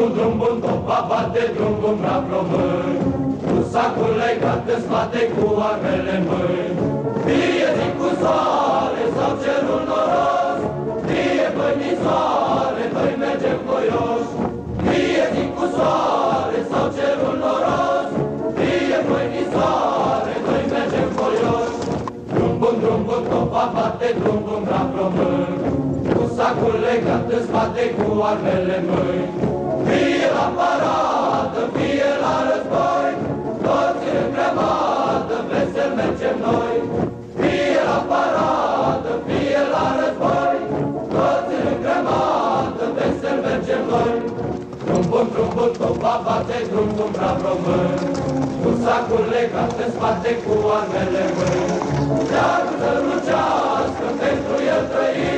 bun, topa bate, drum, vrap român. Cu sacul legat în spate, cu armele în mâini. Fie zi cu soare sau cerul noros, fie bănisoare, noi mergem voioși. Fie zi cu soare sau cerul noros, fie bănisoare, noi mergem voioși. Drum bun, topa bate, drum, vrap român. Cu sacul legat în spate, cu armele în mâini. Fie la paradă, fie la război, toți în grămadă, vesel mergem noi. Fie la paradă, fie la război, toți în grămadă, vesel mergem noi. Drum bun, topa bate, drum, vrap român. Cu sacul legat în spate, cu armele în mâini. Iar să lucească, pentru el trăim.